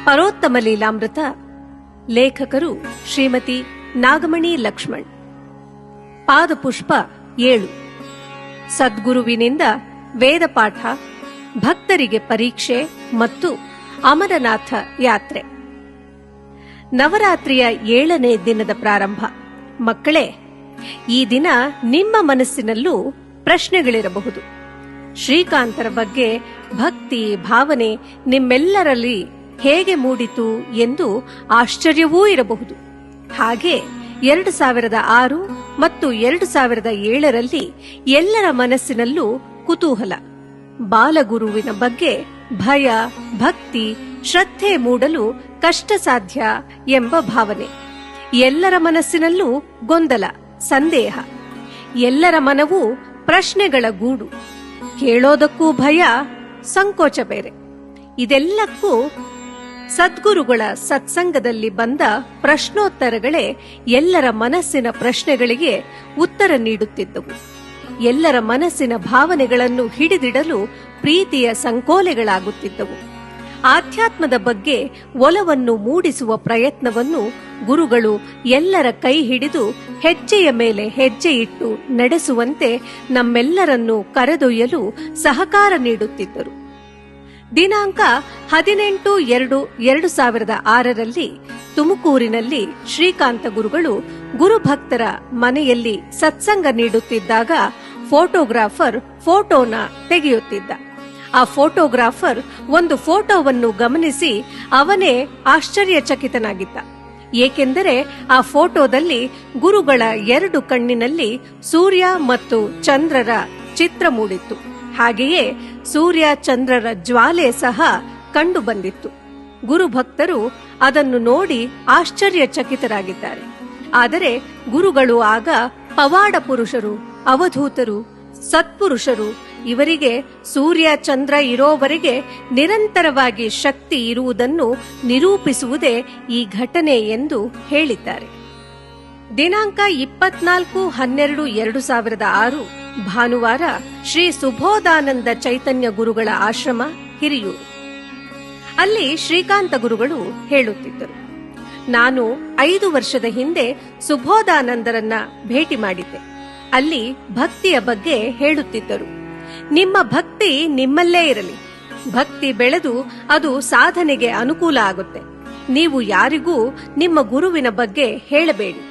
ಪರೋತ್ತಮ ಲೀಲಾಮೃತ. ಲೇಖಕರು ಶ್ರೀಮತಿ ನಾಗಮಣಿ ಲಕ್ಷ್ಮಣ್. ಪಾದಪುಷ್ಪ 7. ಸದ್ಗುರುವಿನಿಂದ ವೇದಪಾಠ, ಭಕ್ತರಿಗೆ ಪರೀಕ್ಷೆ ಮತ್ತು ಅಮರನಾಥ ಯಾತ್ರೆ. ನವರಾತ್ರಿಯ 7ನೇ ದಿನದ ಪ್ರಾರಂಭ. ಮಕ್ಕಳೇ, ಈ ದಿನ ನಿಮ್ಮ ಮನಸ್ಸಿನಲ್ಲೂ ಪ್ರಶ್ನೆಗಳಿರಬಹುದು. ಶ್ರೀಕಾಂತರ ಬಗ್ಗೆ ಭಕ್ತಿ ಭಾವನೆ ನಿಮ್ಮೆಲ್ಲರಲ್ಲಿ ಹೇಗೆ ಮೂಡಿತು ಎಂದು ಆಶ್ಚರ್ಯವೂ ಇರಬಹುದು. ಹಾಗೆ 2006 ಮತ್ತು 2007ರಲ್ಲಿ ಎಲ್ಲರ ಮನಸ್ಸಿನಲ್ಲೂ ಕುತೂಹಲ, ಬಾಲಗುರುವಿನ ಬಗ್ಗೆ ಭಯ, ಭಕ್ತಿ, ಶ್ರದ್ಧೆ ಮೂಡಲು ಕಷ್ಟ ಸಾಧ್ಯ ಎಂಬ ಭಾವನೆ. ಎಲ್ಲರ ಮನಸ್ಸಿನಲ್ಲೂ ಗೊಂದಲ, ಸಂದೇಹ. ಎಲ್ಲರ ಮನವೂ ಪ್ರಶ್ನೆಗಳ ಗೂಡು. ಕೇಳೋದಕ್ಕೂ ಭಯ, ಸಂಕೋಚ ಬೇರೆ. ಇದೆಲ್ಲಕ್ಕೂ ಸದ್ಗುರುಗಳ ಸತ್ಸಂಗದಲ್ಲಿ ಬಂದ ಪ್ರಶ್ನೋತ್ತರಗಳೇ ಎಲ್ಲರ ಮನಸ್ಸಿನ ಪ್ರಶ್ನೆಗಳಿಗೆ ಉತ್ತರ ನೀಡುತ್ತಿದ್ದವು. ಎಲ್ಲರ ಮನಸ್ಸಿನ ಭಾವನೆಗಳನ್ನು ಹಿಡಿದಿಡಲು ಪ್ರೀತಿಯ ಸಂಕೋಲೆಗಳಾಗುತ್ತಿದ್ದವು. ಆಧ್ಯಾತ್ಮದ ಬಗ್ಗೆ ಒಲವನ್ನು ಮೂಡಿಸುವ ಪ್ರಯತ್ನವನ್ನು ಗುರುಗಳು ಎಲ್ಲರ ಕೈ ಹಿಡಿದು ಹೆಜ್ಜೆಯ ಮೇಲೆ ಹೆಜ್ಜೆ ಇಟ್ಟು ನಡೆಸುವಂತೆ ನಮ್ಮೆಲ್ಲರನ್ನು ಕರೆದೊಯ್ಯಲು ಸಹಕಾರ ನೀಡುತ್ತಿದ್ದರು. ದಿನಾಂಕ 18/2/2006ರಲ್ಲಿ ತುಮಕೂರಿನಲ್ಲಿ ಶ್ರೀಕಾಂತ ಗುರುಗಳು ಗುರುಭಕ್ತರ ಮನೆಯಲ್ಲಿ ಸತ್ಸಂಗ ನೀಡುತ್ತಿದ್ದಾಗ ಫೋಟೋಗ್ರಾಫರ್ ಫೋಟೋನ ತೆಗೆಯುತ್ತಿದ್ದ. ಆ ಫೋಟೋಗ್ರಾಫರ್ ಒಂದು ಫೋಟೋವನ್ನು ಗಮನಿಸಿ ಅವನೇ ಆಶ್ಚರ್ಯಚಕಿತನಾಗಿದ್ದ. ಏಕೆಂದರೆ ಆ ಫೋಟೋದಲ್ಲಿ ಗುರುಗಳ 2 ಕಣ್ಣಿನಲ್ಲಿ ಸೂರ್ಯ ಮತ್ತು ಚಂದ್ರರ ಚಿತ್ರ ಮೂಡಿತ್ತು. ಹಾಗೆಯೇ ಸೂರ್ಯ ಚಂದ್ರರ ಜ್ವಾಲೆ ಸಹ ಕಂಡು ಬಂದಿತ್ತು. ಗುರುಭಕ್ತರು ಅದನ್ನು ನೋಡಿ ಆಶ್ಚರ್ಯಚಕಿತರಾಗಿದ್ದಾರೆ. ಆದರೆ ಗುರುಗಳು ಆಗ ಪವಾಡ ಪುರುಷರು, ಅವಧೂತರು, ಸತ್ಪುರುಷರು. ಇವರಿಗೆ ಸೂರ್ಯ ಚಂದ್ರ ಇರೋವರೆಗೆ ನಿರಂತರವಾಗಿ ಶಕ್ತಿ ಇರುವುದನ್ನು ನಿರೂಪಿಸುವುದೇ ಈ ಘಟನೆ ಎಂದು ಹೇಳಿದ್ದಾರೆ. ದಿನಾಂಕ 24/12/2006 ಭಾನುವಾರ ಶ್ರೀ ಸುಬೋಧಾನಂದ ಚೈತನ್ಯ ಗುರುಗಳ ಆಶ್ರಮ, ಹಿರಿಯೂರು. ಅಲ್ಲಿ ಶ್ರೀಕಾಂತ ಗುರುಗಳು ಹೇಳುತ್ತಿದ್ದರು, ನಾನು 5 ವರ್ಷದ ಹಿಂದೆ ಸುಬೋಧಾನಂದರನ್ನ ಭೇಟಿ ಮಾಡಿದ್ದೆ. ಅಲ್ಲಿ ಭಕ್ತಿಯ ಬಗ್ಗೆ ಹೇಳುತ್ತಿದ್ದರು. ನಿಮ್ಮ ಭಕ್ತಿ ನಿಮ್ಮಲ್ಲೇ ಇರಲಿ. ಭಕ್ತಿ ಬೆಳೆದು ಅದು ಸಾಧನೆಗೆ ಅನುಕೂಲ ಆಗುತ್ತೆ. ನೀವು ಯಾರಿಗೂ ನಿಮ್ಮ ಗುರುವಿನ ಬಗ್ಗೆ ಹೇಳಬೇಡಿ.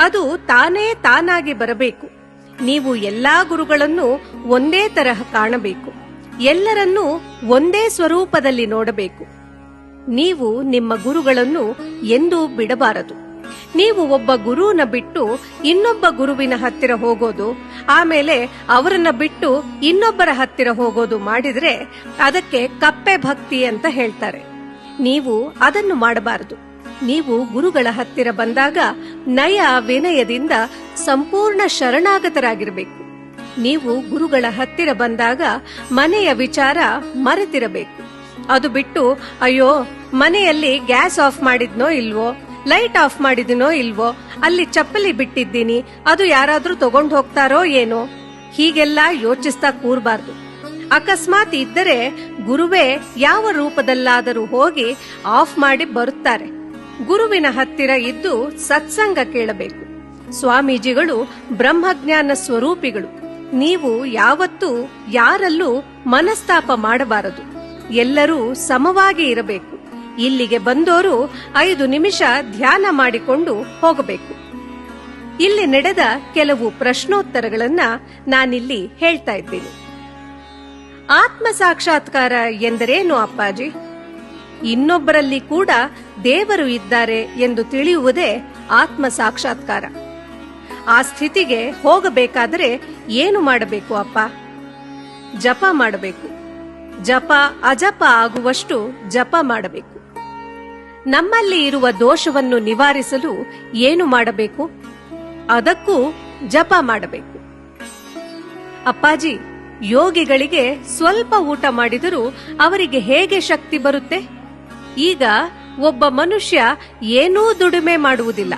ಅದು ತಾನೇ ತಾನಾಗಿ ಬರಬೇಕು. ನೀವು ಎಲ್ಲಾ ಗುರುಗಳನ್ನು ಒಂದೇ ತರಹ ಕಾಣಬೇಕು. ಎಲ್ಲರನ್ನೂ ಒಂದೇ ಸ್ವರೂಪದಲ್ಲಿ ನೋಡಬೇಕು. ನೀವು ನಿಮ್ಮ ಗುರುಗಳನ್ನು ಎಂದೂ ಬಿಡಬಾರದು. ನೀವು ಒಬ್ಬ ಗುರುವಿನ ಬಿಟ್ಟು ಇನ್ನೊಬ್ಬ ಗುರುವಿನ ಹತ್ತಿರ ಹೋಗೋದು, ಆಮೇಲೆ ಅವರನ್ನ ಬಿಟ್ಟು ಇನ್ನೊಬ್ಬರ ಹತ್ತಿರ ಹೋಗೋದು ಮಾಡಿದ್ರೆ ಅದಕ್ಕೆ ಕಪ್ಪೆ ಭಕ್ತಿ ಅಂತ ಹೇಳ್ತಾರೆ. ನೀವು ಅದನ್ನು ಮಾಡಬಾರದು. ನೀವು ಗುರುಗಳ ಹತ್ತಿರ ಬಂದಾಗ ನಯ ವಿನಯದಿಂದ ಸಂಪೂರ್ಣ ಶರಣಾಗತರಾಗಿರಬೇಕು. ನೀವು ಗುರುಗಳ ಹತ್ತಿರ ಬಂದಾಗ ಮನೆಯ ವಿಚಾರ ಮರೆತಿರಬೇಕು. ಅದು ಬಿಟ್ಟು, ಅಯ್ಯೋ ಮನೆಯಲ್ಲಿ ಗ್ಯಾಸ್ ಆಫ್ ಮಾಡಿದ್ನೋ ಇಲ್ವೋ, ಲೈಟ್ ಆಫ್ ಮಾಡಿದಿನೋ ಇಲ್ವೋ, ಅಲ್ಲಿ ಚಪ್ಪಲಿ ಬಿಟ್ಟಿದ್ದೀನಿ, ಅದು ಯಾರಾದ್ರೂ ತಗೊಂಡು ಹೋಗ್ತಾರೋ ಏನೋ, ಹೀಗೆಲ್ಲ ಯೋಚಿಸ್ತಾ ಕೂರಬಾರ್ದು. ಅಕಸ್ಮಾತ್ ಇದ್ದರೆ ಗುರುವೇ ಯಾವ ರೂಪದಲ್ಲಾದರೂ ಹೋಗಿ ಆಫ್ ಮಾಡಿ ಬರುತ್ತಾರೆ. ಗುರುವಿನ ಹತ್ತಿರ ಇದ್ದು ಸತ್ಸಂಗ ಕೇಳಬೇಕು. ಸ್ವಾಮೀಜಿಗಳು ಬ್ರಹ್ಮಜ್ಞಾನ ಸ್ವರೂಪಿಗಳು. ನೀವು ಯಾವತ್ತೂ ಯಾರಲ್ಲೂ ಮನಸ್ತಾಪ ಮಾಡಬಾರದು. ಎಲ್ಲರೂ ಸಮವಾಗಿ ಇರಬೇಕು. ಇಲ್ಲಿಗೆ ಬಂದೋರು 5 ನಿಮಿಷ ಧ್ಯಾನ ಮಾಡಿಕೊಂಡು ಹೋಗಬೇಕು. ಇಲ್ಲಿ ನಡೆದ ಕೆಲವು ಪ್ರಶ್ನೋತ್ತರಗಳನ್ನ ನಾನಿಲ್ಲಿ ಹೇಳ್ತಾ ಇದ್ದೀನಿ. ಆತ್ಮ ಸಾಕ್ಷಾತ್ಕಾರ ಎಂದರೇನು ಅಪ್ಪಾಜಿ? ಇನ್ನೊಬ್ಬರಲ್ಲಿ ಕೂಡ ದೇವರು ಇದ್ದಾರೆ ಎಂದು ತಿಳಿಯುವುದೇ ಆತ್ಮ ಸಾಕ್ಷಾತ್ಕಾರ. ಆ ಸ್ಥಿತಿಗೆ ಹೋಗಬೇಕಾದರೆ ಏನು ಮಾಡಬೇಕು ಅಪ್ಪ? ಜಪ ಮಾಡಬೇಕು. ಜಪ ಅಜಪ ಆಗುವಷ್ಟು ಜಪ ಮಾಡಬೇಕು. ನಮ್ಮಲ್ಲಿ ಇರುವ ದೋಷವನ್ನು ನಿವಾರಿಸಲು ಏನು ಮಾಡಬೇಕು? ಅದಕ್ಕೂ ಜಪ ಮಾಡಬೇಕು. ಅಪ್ಪಾಜಿ, ಯೋಗಿಗಳಿಗೆ ಸ್ವಲ್ಪ ಊಟ ಮಾಡಿದರೂ ಅವರಿಗೆ ಹೇಗೆ ಶಕ್ತಿ ಬರುತ್ತೆ? ಈಗ ಒಬ್ಬ ಮನುಷ್ಯ ಏನೂ ದುಡಿಮೆ ಮಾಡುವುದಿಲ್ಲ,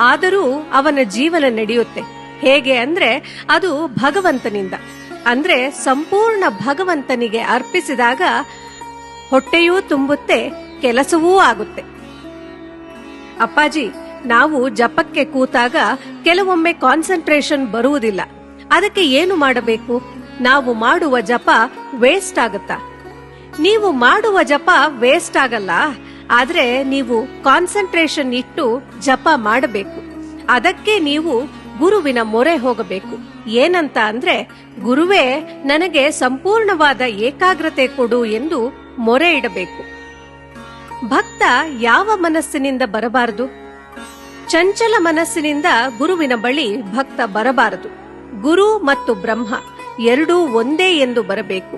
ಆದರೂ ಅವನ ಜೀವನ ನಡೆಯುತ್ತೆ. ಹೇಗೆ ಅಂದ್ರೆ ಅದು ಭಗವಂತನಿಂದ. ಅಂದ್ರೆ ಸಂಪೂರ್ಣ ಭಗವಂತನಿಗೆ ಅರ್ಪಿಸಿದಾಗ ಹೊಟ್ಟೆಯೂ ತುಂಬುತ್ತೆ, ಕೆಲಸವೂ ಆಗುತ್ತೆ. ಅಪ್ಪಾಜಿ, ನಾವು ಜಪಕ್ಕೆ ಕೂತಾಗ ಕೆಲವೊಮ್ಮೆ ಕಾನ್ಸಂಟ್ರೇಷನ್ ಬರುವುದಿಲ್ಲ. ಅದಕ್ಕೆ ಏನು ಮಾಡಬೇಕು? ನಾವು ಮಾಡುವ ಜಪ ವೇಸ್ಟ್ ಆಗುತ್ತಾ? ನೀವು ಮಾಡುವ ಜಪ ವೇಸ್ಟ್ ಆಗಲ್ಲ, ಆದ್ರೆ ನೀವು ಕಾನ್ಸಂಟ್ರೇಷನ್ ಇಟ್ಟು ಜಪ ಮಾಡಬೇಕು. ಅದಕ್ಕೆ ನೀವು ಗುರುವಿನ ಮೊರೆ ಹೋಗಬೇಕು. ಏನಂತ ಅಂದ್ರೆ, ಗುರುವೇ ನನಗೆ ಸಂಪೂರ್ಣವಾದ ಏಕಾಗ್ರತೆ ಕೊಡು ಎಂದು ಮೊರೆ ಇಡಬೇಕು. ಭಕ್ತ ಯಾವ ಮನಸ್ಸಿನಿಂದ ಬರಬಾರದು? ಚಂಚಲ ಮನಸ್ಸಿನಿಂದ ಗುರುವಿನ ಬಳಿ ಭಕ್ತ ಬರಬಾರದು. ಗುರು ಮತ್ತು ಬ್ರಹ್ಮ ಎರಡೂ ಒಂದೇ ಎಂದು ಬರಬೇಕು.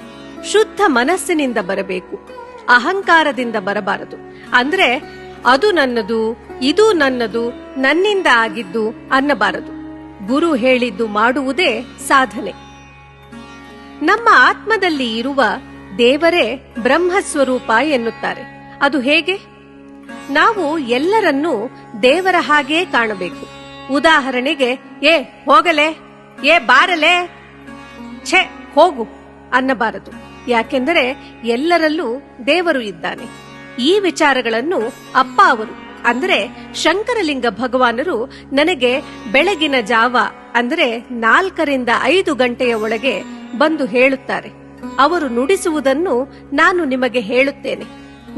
ಶುದ್ಧ ಮನಸ್ಸಿನಿಂದ ಬರಬೇಕು. ಅಹಂಕಾರದಿಂದ ಬರಬಾರದು. ಅಂದ್ರೆ ಅದು ನನ್ನದು, ಇದು ನನ್ನದು, ನನ್ನಿಂದ ಆಗಿದ್ದು ಅನ್ನಬಾರದು. ಗುರು ಹೇಳಿದ್ದು ಮಾಡುವುದೇ ಸಾಧನೆ. ನಮ್ಮ ಆತ್ಮದಲ್ಲಿ ಇರುವ ದೇವರೇ ಬ್ರಹ್ಮಸ್ವರೂಪ ಎನ್ನುತ್ತಾರೆ. ಅದು ಹೇಗೆ? ನಾವು ಎಲ್ಲರನ್ನೂ ದೇವರ ಹಾಗೇ ಕಾಣಬೇಕು. ಉದಾಹರಣೆಗೆ, ಏ ಹೋಗಲೇ, ಏ ಬಾರಲೇ, ಛೆ ಹೋಗು ಅನ್ನಬಾರದು. ಯಾಕೆಂದರೆ ಎಲ್ಲರಲ್ಲೂ ದೇವರು ಇದ್ದಾನೆ. ಈ ವಿಚಾರಗಳನ್ನು ಅಪ್ಪ ಅವರು ಅಂದರೆ ಶಂಕರಲಿಂಗ ಭಗವಾನರು ನನಗೆ ಬೆಳಗಿನ ಜಾವ ಅಂದರೆ 4 ರಿಂದ 5 ಗಂಟೆಯ ಒಳಗೆ ಬಂದು ಹೇಳುತ್ತಾರೆ. ಅವರು ನುಡಿಸುವುದನ್ನು ನಾನು ನಿಮಗೆ ಹೇಳುತ್ತೇನೆ.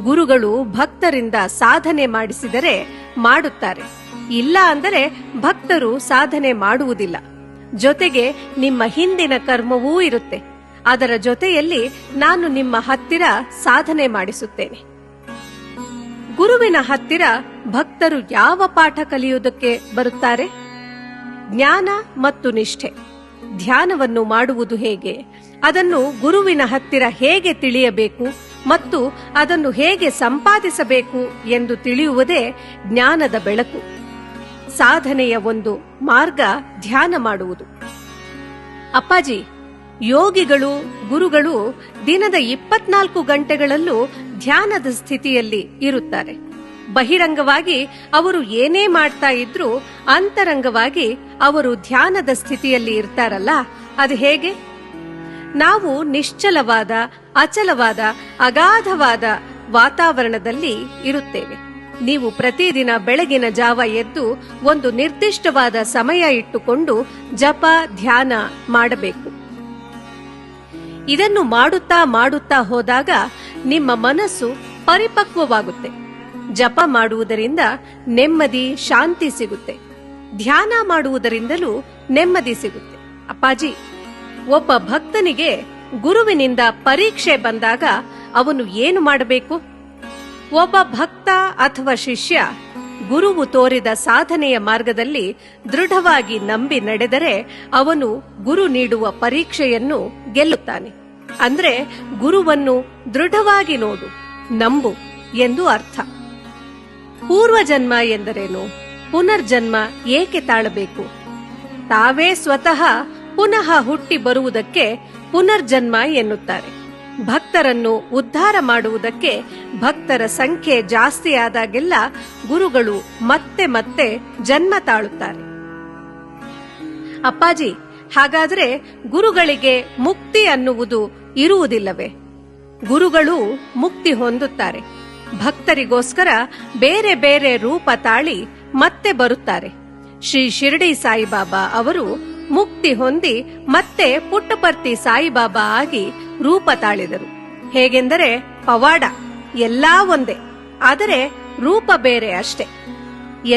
ಗುರುಗಳು ಭಕ್ತರಿಂದ ಸಾಧನೆ ಮಾಡಿಸಿದರೆ ಮಾಡುತ್ತಾರೆ, ಇಲ್ಲ ಅಂದರೆ ಭಕ್ತರು ಸಾಧನೆ ಮಾಡುವುದಿಲ್ಲ. ಜೊತೆಗೆ ನಿಮ್ಮ ಹಿಂದಿನ ಕರ್ಮವೂ ಇರುತ್ತೆ. ಅದರ ಜೊತೆಯಲ್ಲಿ ನಾನು ನಿಮ್ಮ ಹತ್ತಿರ ಸಾಧನೆ ಮಾಡಿಸುತ್ತೇನೆ. ಗುರುವಿನ ಹತ್ತಿರ ಭಕ್ತರು ಯಾವ ಪಾಠ ಕಲಿಯುವುದಕ್ಕೆ ಬರುತ್ತಾರೆ? ಜ್ಞಾನ ಮತ್ತು ನಿಷ್ಠೆ. ಧ್ಯಾನವನ್ನು ಮಾಡುವುದು ಹೇಗೆ, ಅದನ್ನು ಗುರುವಿನ ಹತ್ತಿರ ಹೇಗೆ ತಿಳಿಯಬೇಕು ಮತ್ತು ಅದನ್ನು ಹೇಗೆ ಸಂಪಾದಿಸಬೇಕು ಎಂದು ತಿಳಿಯುವುದೇ ಜ್ಞಾನದ ಬೆಳಕು. ಸಾಧನೆಯ ಒಂದು ಮಾರ್ಗ ಧ್ಯಾನ ಮಾಡುವುದು. ಅಪ್ಪಾಜಿ, ಯೋಗಿಗಳು, ಗುರುಗಳು ದಿನದ 24 ಗಂಟೆಗಳಲ್ಲೂ ಧ್ಯಾನದ ಸ್ಥಿತಿಯಲ್ಲಿ ಇರುತ್ತಾರೆ. ಬಹಿರಂಗವಾಗಿ ಅವರು ಏನೇ ಮಾಡ್ತಾ ಇದ್ರೂ ಅಂತರಂಗವಾಗಿ ಅವರು ಧ್ಯಾನದ ಸ್ಥಿತಿಯಲ್ಲಿ ಇರ್ತಾರಲ್ಲ, ಅದು ಹೇಗೆ? ನಾವು ನಿಶ್ಚಲವಾದ, ಅಚಲವಾದ, ಅಗಾಧವಾದ ವಾತಾವರಣದಲ್ಲಿ ಇರುತ್ತೇವೆ. ನೀವು ಪ್ರತಿದಿನ ಬೆಳಗಿನ ಜಾವ ಎದ್ದು ಒಂದು ನಿರ್ದಿಷ್ಟವಾದ ಸಮಯ ಇಟ್ಟುಕೊಂಡು ಜಪ, ಧ್ಯಾನ ಮಾಡಬೇಕು. ಇದನ್ನು ಮಾಡುತ್ತಾ ಮಾಡುತ್ತಾ ಹೋದಾಗ ನಿಮ್ಮ ಮನಸ್ಸು ಪರಿಪಕ್ವವಾಗುತ್ತೆ. ಜಪ ಮಾಡುವುದರಿಂದ ನೆಮ್ಮದಿ, ಶಾಂತಿ ಸಿಗುತ್ತೆ. ಧ್ಯಾನ ಮಾಡುವುದರಿಂದಲೂ ನೆಮ್ಮದಿ ಸಿಗುತ್ತೆ. ಅಪ್ಪಾಜಿ, ಒಬ್ಬ ಭಕ್ತನಿಗೆ ಗುರುವಿನಿಂದ ಪರೀಕ್ಷೆ ಬಂದಾಗ ಅವನು ಏನು ಮಾಡಬೇಕು? ಒಬ್ಬ ಭಕ್ತ ಅಥವಾ ಶಿಷ್ಯ ಗುರುವು ತೋರಿದ ಸಾಧನೆಯ ಮಾರ್ಗದಲ್ಲಿ ದೃಢವಾಗಿ ನಂಬಿ ನಡೆದರೆ ಅವನು ಗುರು ನೀಡುವ ಪರೀಕ್ಷೆಯನ್ನು ಗೆಲ್ಲುತ್ತಾನೆ. ಅಂದ್ರೆ ಗುರುವನ್ನು ದೃಢವಾಗಿ ನೋಡು, ನಂಬು ಎಂದು ಅರ್ಥ. ಪೂರ್ವಜನ್ಮ ಎಂದರೇನು? ಪುನರ್ಜನ್ಮ ಏಕೆ ತಾಳಬೇಕು? ತಾವೇ ಸ್ವತಃ ಪುನಃ ಹುಟ್ಟಿ ಬರುವುದಕ್ಕೆ ಪುನರ್ಜನ್ಮ ಎನ್ನುತ್ತಾರೆ. ಭಕ್ತರನ್ನು ಉದ್ಧಾರ ಮಾಡುವುದಕ್ಕೆ ಭಕ್ತರ ಸಂಖ್ಯೆ ಜಾಸ್ತಿ ಆದಾಗೆಲ್ಲ ಗುರುಗಳು ಮತ್ತೆ ಮತ್ತೆ ಜನ್ಮ ತಾಳುತ್ತಾರೆ. ಅಪ್ಪಾಜಿ, ಹಾಗಾದ್ರೆ ಗುರುಗಳಿಗೆ ಮುಕ್ತಿ ಅನ್ನುವುದು ಇರುವುದಿಲ್ಲವೇ? ಗುರುಗಳು ಮುಕ್ತಿ ಹೊಂದುತ್ತಾರೆ. ಭಕ್ತರಿಗೋಸ್ಕರ ಬೇರೆ ಬೇರೆ ರೂಪ ತಾಳಿ ಮತ್ತೆ ಬರುತ್ತಾರೆ. ಶ್ರೀ ಶಿರಡಿ ಸಾಯಿಬಾಬಾ ಅವರು ಮುಕ್ತಿ ಹೊಂದಿ ಮತ್ತೆ ಪುಟ್ಟಪರ್ತಿ ಸಾಯಿಬಾಬಾ ಆಗಿ ರೂಪ ತಾಳಿದರು. ಹೇಗೆಂದರೆ ಪವಾಡ ಎಲ್ಲಾ ಒಂದೇ, ಆದರೆ ರೂಪ ಬೇರೆ ಅಷ್ಟೆ.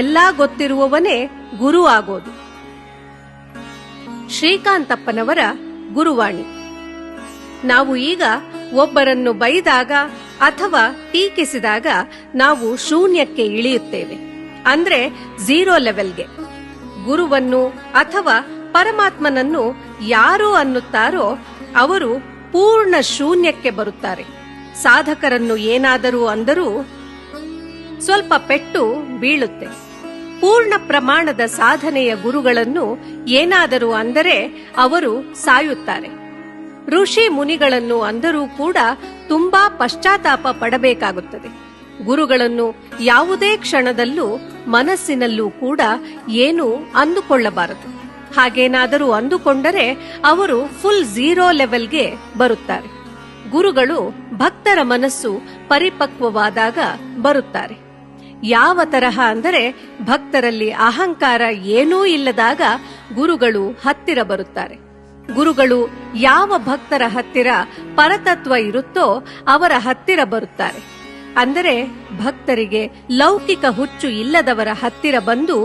ಎಲ್ಲಾ ಗೊತ್ತಿರುವವನೇ ಗುರು ಆಗೋದು. ಶ್ರೀಕಾಂತಪ್ಪನವರ ಗುರುವಾಣಿ. ನಾವು ಈಗ ಒಬ್ಬರನ್ನು ಬೈದಾಗ ಅಥವಾ ಟೀಕಿಸಿದಾಗ ನಾವು ಶೂನ್ಯಕ್ಕೆ ಇಳಿಯುತ್ತೇವೆ, ಅಂದ್ರೆ 0 ಲೆವೆಲ್ಗೆ. ಗುರುವನ್ನು ಅಥವಾ ಪರಮಾತ್ಮನನ್ನು ಯಾರು ಅನ್ನುತ್ತಾರೋ ಅವರು ಪೂರ್ಣ ಶೂನ್ಯಕ್ಕೆ ಬರುತ್ತಾರೆ. ಸಾಧಕರನ್ನು ಏನಾದರೂ ಅಂದರೂ ಸ್ವಲ್ಪ ಪೆಟ್ಟು ಬೀಳುತ್ತೆ. ಪೂರ್ಣ ಪ್ರಮಾಣದ ಸಾಧನೆಯ ಗುರುಗಳನ್ನು ಏನಾದರೂ ಅಂದರೆ ಅವರು ಸಾಯುತ್ತಾರೆ. ಋಷಿ ಮುನಿಗಳನ್ನು ಅಂದರೂ ಕೂಡ ತುಂಬಾ ಪಶ್ಚಾತ್ತಾಪ ಪಡಬೇಕಾಗುತ್ತದೆ. ಗುರುಗಳನ್ನು ಯಾವುದೇ ಕ್ಷಣದಲ್ಲೂ ಮನಸ್ಸಿನಲ್ಲೂ ಕೂಡ ಏನು ಅಂದುಕೊಳ್ಳಬಾರದು. ಹಾಗೇನಾದರೂ ಅಂದುಕೊಂಡರೆ ಅವರು ಫುಲ್ 0 ಲೆವೆಲ್ಗೆ ಬರುತ್ತಾರೆ. ಗುರುಗಳು ಭಕ್ತರ ಮನಸ್ಸು ಪರಿಪಕ್ವವಾದಾಗ ಬರುತ್ತಾರೆ. ಯಾವ ತರಹ ಅಂದರೆ ಭಕ್ತರಲ್ಲಿ ಅಹಂಕಾರ ಏನೂ ಇಲ್ಲದಾಗ ಗುರುಗಳು ಹತ್ತಿರ ಬರುತ್ತಾರೆ. ಗುರುಗಳು ಯಾವ ಭಕ್ತರ ಹತ್ತಿರ ಪರತತ್ವ ಇರುತ್ತೋ ಅವರ ಹತ್ತಿರ ಬರುತ್ತಾರೆ. ಅಂದರೆ ಭಕ್ತರಿಗೆ ಲೌಕಿಕ ಹುಚ್ಚು ಇಲ್ಲದವರ ಹತ್ತಿರ ಬಂದು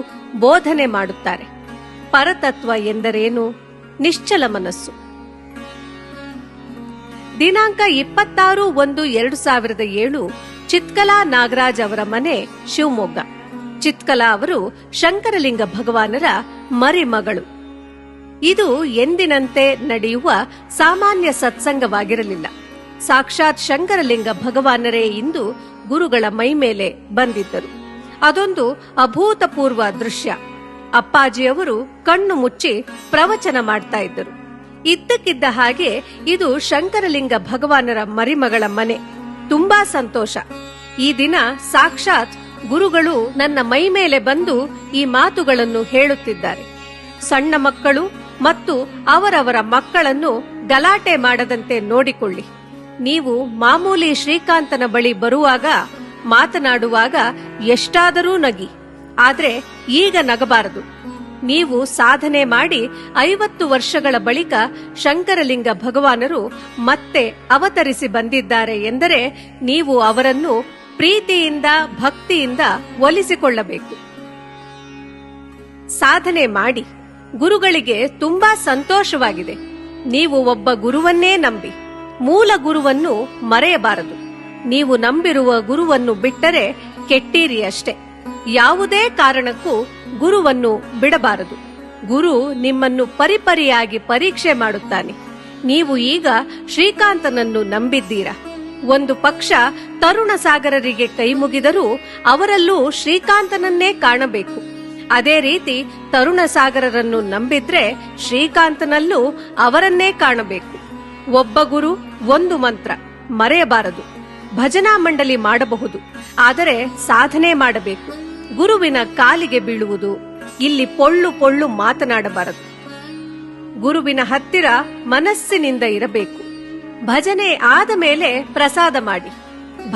ಬೋಧನೆ ಮಾಡುತ್ತಾರೆ. ಪರತತ್ವ ಎಂದರೇನು? ನಿಶ್ಚಲ ಮನಸ್ಸು. ದಿನಾಂಕ 26/1/2007 ಚಿತ್ಕಲಾ ನಾಗರಾಜ್ ಅವರ ಮನೆ ಶಿವಮೊಗ್ಗ. ಚಿತ್ಕಲಾ ಅವರು ಶಂಕರಲಿಂಗ ಭಗವಾನರ ಮರಿಮಗಳು. ಇದು ಎಂದಿನಂತೆ ನಡೆಯುವ ಸಾಮಾನ್ಯ ಸತ್ಸಂಗವಾಗಿರಲಿಲ್ಲ. ಸಾಕ್ಷಾತ್ ಶಂಕರಲಿಂಗ ಭಗವಾನರೇ ಇಂದು ಗುರುಗಳ ಮೈಮೇಲೆ ಬಂದಿದ್ದರು. ಅದೊಂದು ಅಭೂತಪೂರ್ವ ದೃಶ್ಯ. ಅಪ್ಪಾಜಿಯವರು ಕಣ್ಣು ಮುಚ್ಚಿ ಪ್ರವಚನ ಮಾಡ್ತಾ ಇದ್ದರು. ಇದ್ದಕ್ಕಿದ್ದ ಹಾಗೆ ಇದು ಶಂಕರಲಿಂಗ ಭಗವಾನರ ಮರಿಮಗಳ ಮನೆ. ತುಂಬಾ ಸಂತೋಷ. ಈ ದಿನ ಸಾಕ್ಷಾತ್ ಗುರುಗಳು ನನ್ನ ಮೈ ಮೇಲೆ ಬಂದು ಈ ಮಾತುಗಳನ್ನು ಹೇಳುತ್ತಿದ್ದಾರೆ. ಸಣ್ಣ ಮಕ್ಕಳು ಮತ್ತು ಅವರವರ ಮಕ್ಕಳನ್ನು ಗಲಾಟೆ ಮಾಡದಂತೆ ನೋಡಿಕೊಳ್ಳಿ. ನೀವು ಮಾಮೂಲಿ ಶ್ರೀಕಾಂತನ ಬಳಿ ಬರುವಾಗ ಮಾತನಾಡುವಾಗ ಎಷ್ಟಾದರೂ ನಗಿ, ಆದ್ರೆ ಈಗ ನಗಬಾರದು. ನೀವು ಸಾಧನೆ ಮಾಡಿ 50 ವರ್ಷಗಳ ಬಳಿಕ ಶಂಕರಲಿಂಗ ಭಗವಾನರು ಮತ್ತೆ ಅವತರಿಸಿ ಬಂದಿದ್ದಾರೆ ಎಂದರೆ ನೀವು ಅವರನ್ನು ಪ್ರೀತಿಯಿಂದ ಭಕ್ತಿಯಿಂದ ಒಲಿಸಿಕೊಳ್ಳಬೇಕು. ಸಾಧನೆ ಮಾಡಿ. ಗುರುಗಳಿಗೆ ತುಂಬಾ ಸಂತೋಷವಾಗಿದೆ. ನೀವು ಒಬ್ಬ ಗುರುವನ್ನೇ ನಂಬಿ. ಮೂಲ ಗುರುವನ್ನು ಮರೆಯಬಾರದು. ನೀವು ನಂಬಿರುವ ಗುರುವನ್ನು ಬಿಟ್ಟರೆ ಕೆಟ್ಟೀರಿ ಅಷ್ಟೇ. ಯಾವುದೇ ಕಾರಣಕ್ಕೂ ಗುರುವನ್ನು ಬಿಡಬಾರದು. ಗುರು ನಿಮ್ಮನ್ನು ಪರಿಪರಿಯಾಗಿ ಪರೀಕ್ಷೆ ಮಾಡುತ್ತಾನೆ. ನೀವು ಈಗ ಶ್ರೀಕಾಂತನನ್ನು ನಂಬಿದ್ದೀರಾ. ಒಂದು ಪಕ್ಷ ತರುಣ ಸಾಗರರಿಗೆ ಕೈ ಮುಗಿದರೂ ಅವರಲ್ಲೂ ಶ್ರೀಕಾಂತನನ್ನೇ ಕಾಣಬೇಕು. ಅದೇ ರೀತಿ ತರುಣ ಸಾಗರರನ್ನು ನಂಬಿದ್ರೆ ಶ್ರೀಕಾಂತನಲ್ಲೂ ಅವರನ್ನೇ ಕಾಣಬೇಕು. ಒಬ್ಬ ಗುರು, ಒಂದು ಮಂತ್ರ ಮರೆಯಬಾರದು. ಭಜನಾ ಮಂಡಲಿ ಮಾಡಬಹುದು, ಆದರೆ ಸಾಧನೆ ಮಾಡಬೇಕು. ಗುರುವಿನ ಕಾಲಿಗೆ ಬೀಳುವುದು, ಇಲ್ಲಿ ಪೊಳ್ಳು ಪೊಳ್ಳು ಮಾತನಾಡಬಾರದು. ಗುರುವಿನ ಹತ್ತಿರ ಮನಸ್ಸಿನಿಂದ ಇರಬೇಕು. ಭಜನೆ ಆದ ಮೇಲೆ ಪ್ರಸಾದ ಮಾಡಿ.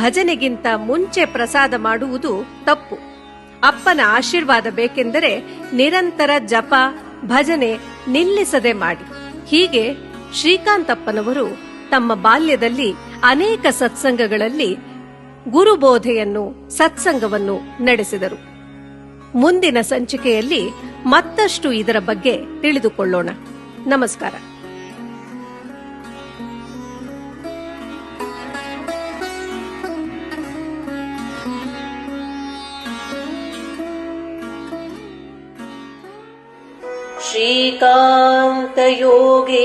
ಭಜನೆಗಿಂತ ಮುಂಚೆ ಪ್ರಸಾದ ಮಾಡುವುದು ತಪ್ಪು. ಅಪ್ಪನ ಆಶೀರ್ವಾದ ಬೇಕೆಂದರೆ ನಿರಂತರ ಜಪ ಭಜನೆ ನಿಲ್ಲಿಸದೆ ಮಾಡಿ. ಹೀಗೆ ಶ್ರೀಕಾಂತಪ್ಪನವರು ತಮ್ಮ ಬಾಲ್ಯದಲ್ಲಿ ಅನೇಕ ಸತ್ಸಂಗಗಳಲ್ಲಿ ಗುರುಬೋಧೆಯನ್ನು ಸತ್ಸಂಗವನ್ನು ನಡೆಸಿದರು. ಮುಂದಿನ ಸಂಚಿಕೆಯಲ್ಲಿ ಮತ್ತಷ್ಟು ಇದರ ಬಗ್ಗೆ ತಿಳಿದುಕೊಳ್ಳೋಣ. ನಮಸ್ಕಾರ. ಶ್ರೀಕಾಂತ ಯೋಗೇಂದ್ರಮಹಂ